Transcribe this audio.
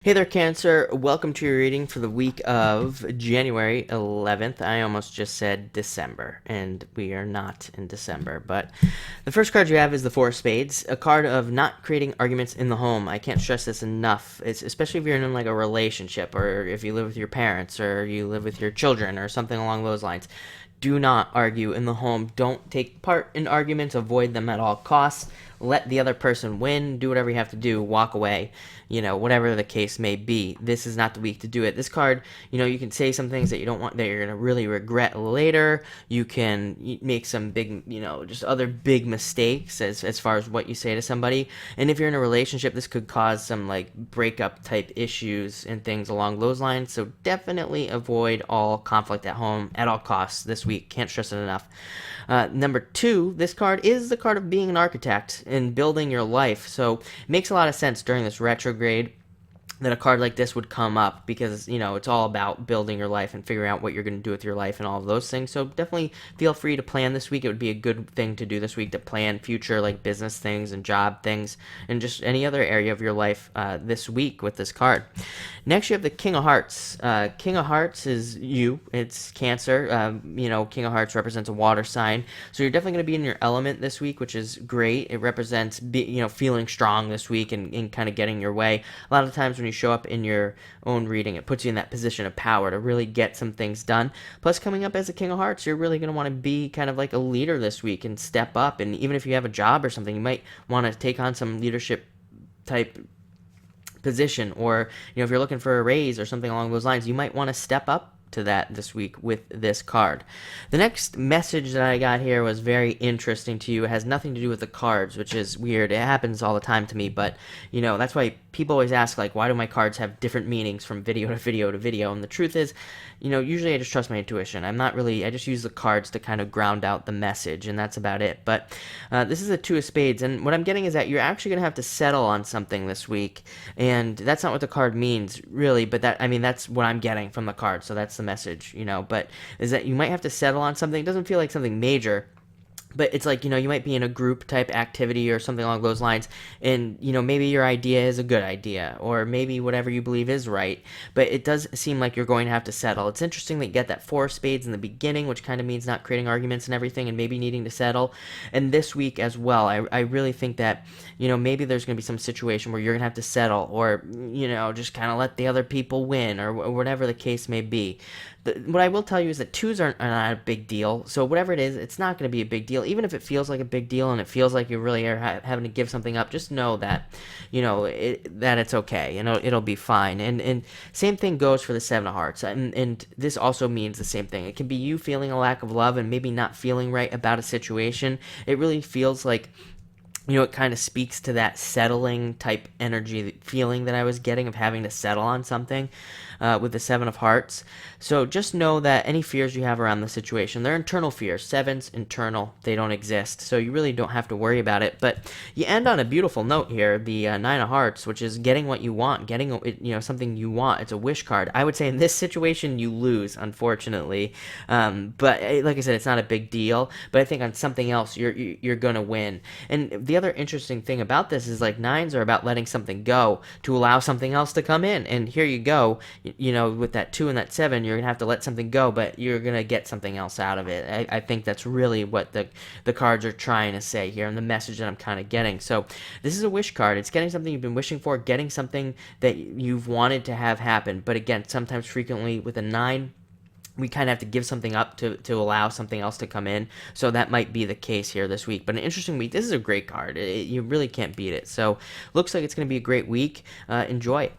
Hey there, Cancer. Welcome to your reading for the week of January 11th. I almost just said December, and we are not in December. But the first card you have is the Four of Spades, a card of not creating arguments in the home. I can't stress this enough, especially if you're in like a relationship, or if you live with your parents, or you live with your children, or something along those lines. Do not argue in the home. Don't take part in arguments. Avoid them at all costs. Let the other person win. Do whatever you have to do. Walk away. Whatever the case may be. This is not the week to do it. This card, you can say some things that you don't want, that you're going to really regret later. You can make some big, just other big mistakes as far as what you say to somebody. And if you're in a relationship, this could cause some like breakup type issues and things along those lines. So definitely avoid all conflict at home at all costs this week. Can't stress it enough. Number two, this card is the card of being an architect and building your life. So it makes a lot of sense during this retrograde that a card like this would come up because it's all about building your life and figuring out what you're going to do with your life and all of those things. So definitely feel free to plan this week. It would be a good thing to do this week, to plan future like business things and job things and just any other area of your life this week with this card. Next, you have the King of Hearts. King of Hearts is you. It's Cancer. King of Hearts represents a water sign, so you're definitely going to be in your element this week, which is great. It represents feeling strong this week and kind of getting your way. A lot of times when you show up in your own reading, it puts you in that position of power to really get some things done. Plus, coming up as a King of Hearts, you're really going to want to be kind of like a leader this week and step up. And even if you have a job or something, you might want to take on some leadership type position, or if you're looking for a raise or something along those lines, you might want to step up to that this week with this card. The next message that I got here was very interesting to you. It has nothing to do with the cards, which is weird. It happens all the time to me, but that's why people always ask, like, why do my cards have different meanings from video to video to video? And the truth is, usually I just trust my intuition. I just use the cards to kind of ground out the message, and that's about it. But this is a Two of Spades, and what I'm getting is that you're actually going to have to settle on something this week, and that's not what the card means, really, but that's what I'm getting from the card, so that's the message, but is that you might have to settle on something. It doesn't feel like something major, but it's like, you might be in a group type activity or something along those lines, and, maybe your idea is a good idea, or maybe whatever you believe is right, but it does seem like you're going to have to settle. It's interesting that you get that Four of Spades in the beginning, which kind of means not creating arguments and everything, and maybe needing to settle, and this week as well, I really think that, maybe there's going to be some situation where you're going to have to settle, or, just kind of let the other people win, or whatever the case may be. What I will tell you is that twos are not a big deal. So whatever it is, it's not going to be a big deal. Even if it feels like a big deal and it feels like you really are having to give something up, just know that, that it's okay. It'll be fine. And same thing goes for the Seven of Hearts. And this also means the same thing. It can be you feeling a lack of love and maybe not feeling right about a situation. It really feels like, it kind of speaks to that settling type energy feeling that I was getting of having to settle on something with the Seven of Hearts. So just know that any fears you have around the situation, they're internal fears. Sevens, internal, they don't exist. So you really don't have to worry about it. But you end on a beautiful note here, the Nine of Hearts, which is getting what you want, getting something you want. It's a wish card. I would say in this situation you lose, unfortunately. But like I said, it's not a big deal. But I think on something else you're gonna win. And the other interesting thing about this is like nines are about letting something go to allow something else to come in. And here you go, with that two and that seven, you're gonna have to let something go, but you're gonna get something else out of it. I think that's really what the cards are trying to say here, and the message that I'm kind of getting. So this is a wish card. It's getting something you've been wishing for, getting something that you've wanted to have happen. But again, sometimes frequently with a nine, we kind of have to give something up to allow something else to come in. So that might be the case here this week. But an interesting week. This is a great card. You really can't beat it. So looks like it's going to be a great week. Enjoy it.